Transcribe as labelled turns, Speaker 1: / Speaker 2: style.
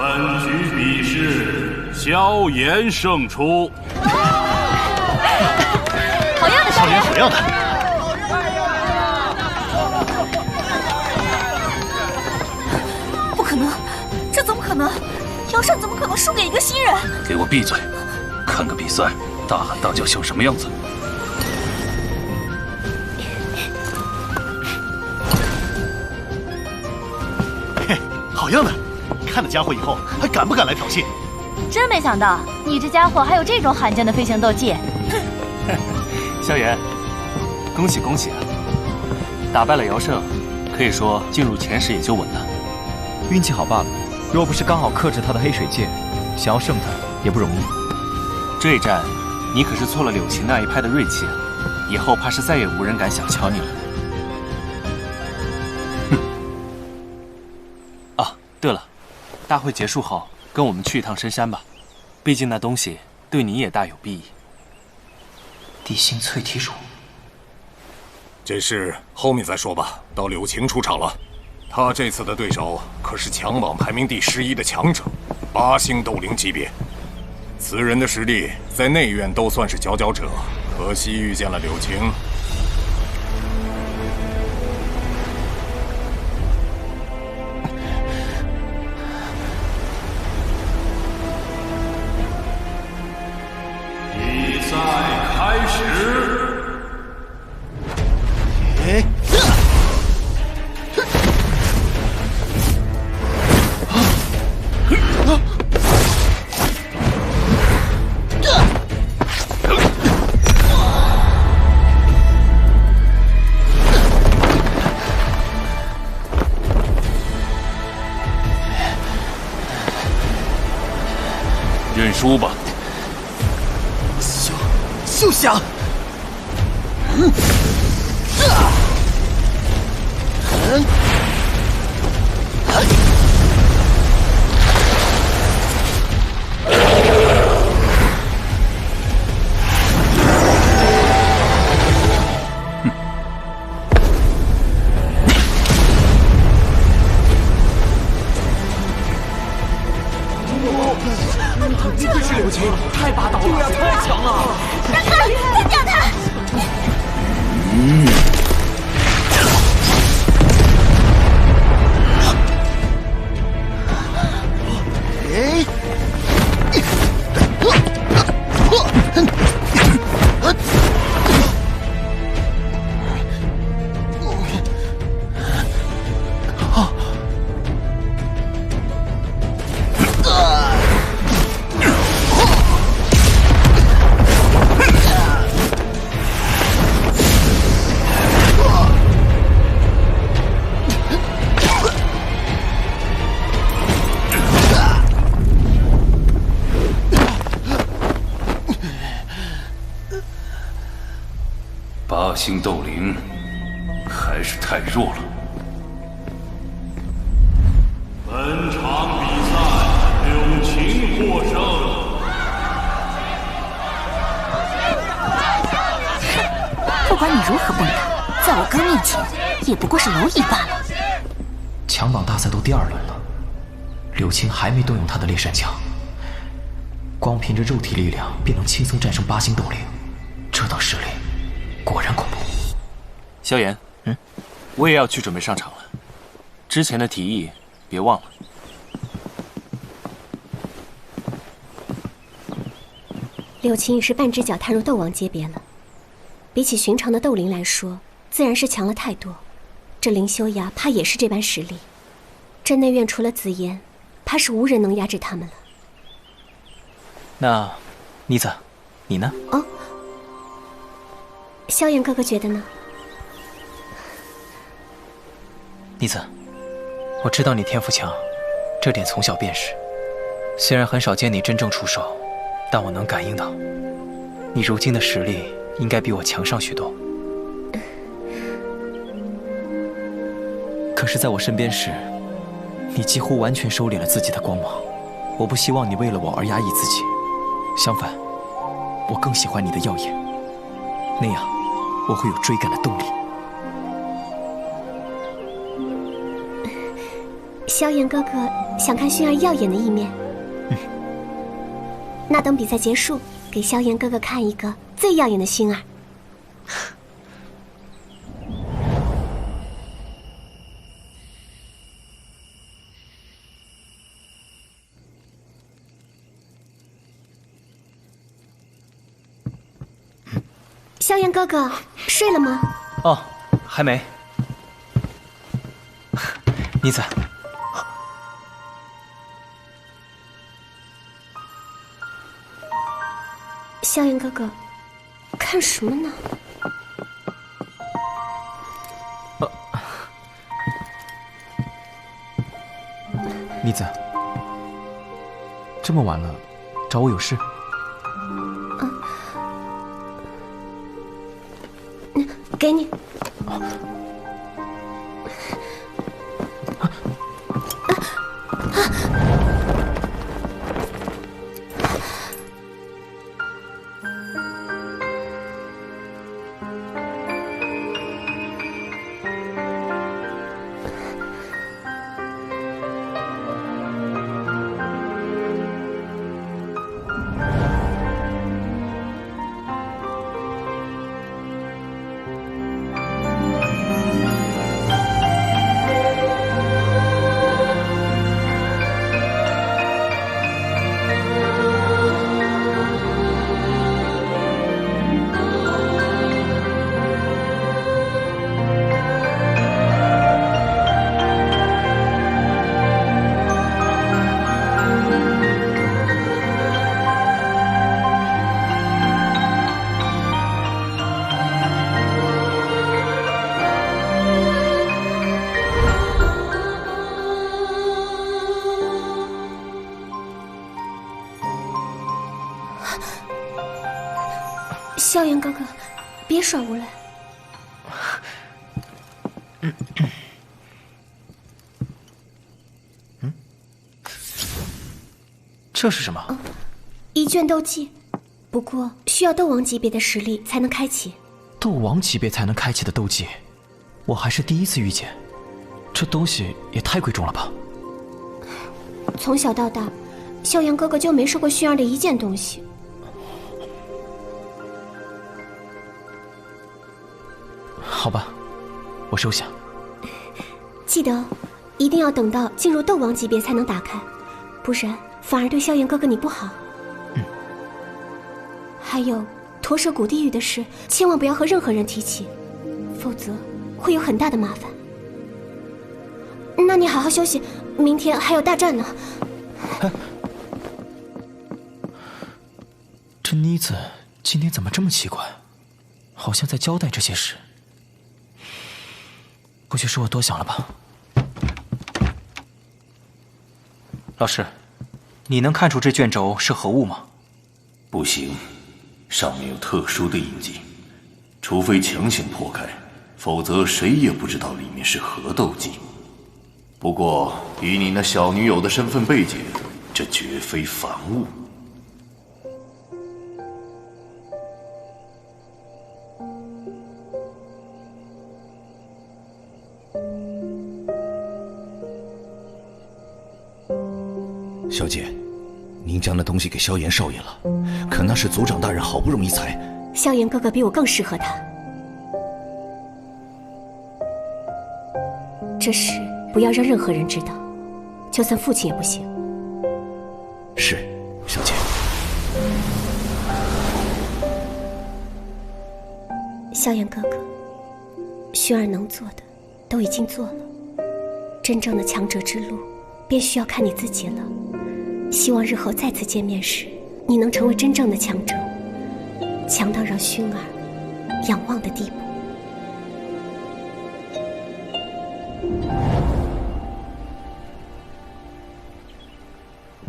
Speaker 1: 本局比试，萧炎胜出。
Speaker 2: 好样的，萧炎！
Speaker 3: 好样的！
Speaker 2: 不可能，这怎么可能？姚胜怎么可能输给一个新人？
Speaker 4: 给我闭嘴！看个比赛，大喊大叫像什么样子？
Speaker 3: 嘿，好样的！看那家伙以后还敢不敢来挑衅？
Speaker 2: 真没想到，你这家伙还有这种罕见的飞行斗技。
Speaker 5: 萧炎，恭喜恭喜啊！打败了姚胜，可以说进入前10也就稳了。
Speaker 6: 运气好罢了，若不是刚好克制他的黑水剑，想要胜他也不容易。
Speaker 5: 这一战，你可是挫了柳琴那一派的锐气啊！以后怕是再也无人敢小瞧你了。哼！啊，对了，大会结束后，跟我们去一趟深山吧，毕竟那东西对你也大有裨益。
Speaker 6: 地心淬体乳，
Speaker 7: 这事后面再说吧。到柳晴出场了，他这次的对手可是强网排名第11的强者，8星斗灵级别。此人的实力在内院都算是佼佼者，可惜遇见了柳晴。
Speaker 1: 比赛开始。
Speaker 4: 认输吧。
Speaker 3: 休想！
Speaker 8: 这是柳晴，太霸道了，对呀，太强了！
Speaker 2: 让开，干掉他！8
Speaker 4: 星斗灵还是太弱了。
Speaker 1: 本场比赛，柳晴获胜。
Speaker 2: 不管你如何蹦跶，在我哥面前也不过是蝼蚁罢了。
Speaker 6: 强榜大赛都第2轮了，柳晴还没动用他的猎山枪，光凭着肉体力量便能轻松战胜8星斗灵，这等实力果然恐怖。
Speaker 5: 萧炎，我也要去准备上场了。之前的提议别忘了。
Speaker 9: 柳晴已是半只脚踏入斗王阶别了，比起寻常的斗灵来说，自然是强了太多。这灵修崖怕也是这般实力，这内院除了紫妍，怕是无人能压制他们了。
Speaker 6: 那，妮子，你呢？
Speaker 9: 哦，萧炎哥哥觉得呢？
Speaker 6: 妮子，我知道你天赋强，这点从小便是。虽然很少见你真正出手，但我能感应到，你如今的实力应该比我强上许多。可是在我身边时，你几乎完全收敛了自己的光芒。我不希望你为了我而压抑自己，相反，我更喜欢你的耀眼，那样我会有追赶的动力。
Speaker 9: 萧炎哥哥想看薰儿耀眼的一面。那等比赛结束，给萧炎哥哥看一个最耀眼的薰儿。萧炎哥哥，睡了吗？
Speaker 6: 哦，还没。妮子，
Speaker 9: 萧炎哥哥，看什么呢？
Speaker 6: 妮子，这么晚了，找我有事？
Speaker 9: 给你。萧炎哥哥，别耍无赖。
Speaker 6: 这是什么？
Speaker 9: 一卷斗技，不过需要斗王级别的实力才能开启。
Speaker 6: 斗王级别才能开启的斗技，我还是第一次遇见。这东西也太贵重了吧！
Speaker 9: 从小到大，萧炎哥哥就没收过薰儿的一件东西。
Speaker 6: 好吧，我收下。
Speaker 9: 记得哦，一定要等到进入斗王级别才能打开，不然反而对萧炎哥哥你不好。还有驼蛇谷地狱的事，千万不要和任何人提起，否则会有很大的麻烦。那你好好休息，明天还有大战呢。
Speaker 6: 这妮子今天怎么这么奇怪？好像在交代这些事。或许是我多想了吧。老师，你能看出这卷轴是何物吗？
Speaker 4: 不行，上面有特殊的印记，除非强行破开，否则谁也不知道里面是何斗技。不过以你那小女友的身份背景，这绝非凡物。
Speaker 10: 小姐，您将那东西给萧炎少爷了，可那是族长大人好不容易才……
Speaker 9: 萧炎哥哥比我更适合他。这事不要让任何人知道，就算父亲也不行。
Speaker 10: 是，小姐。
Speaker 9: 萧炎哥哥，薰儿能做的都已经做了，真正的强者之路便需要看你自己了。希望日后再次见面时，你能成为真正的强者，强到让薰儿仰望的地步。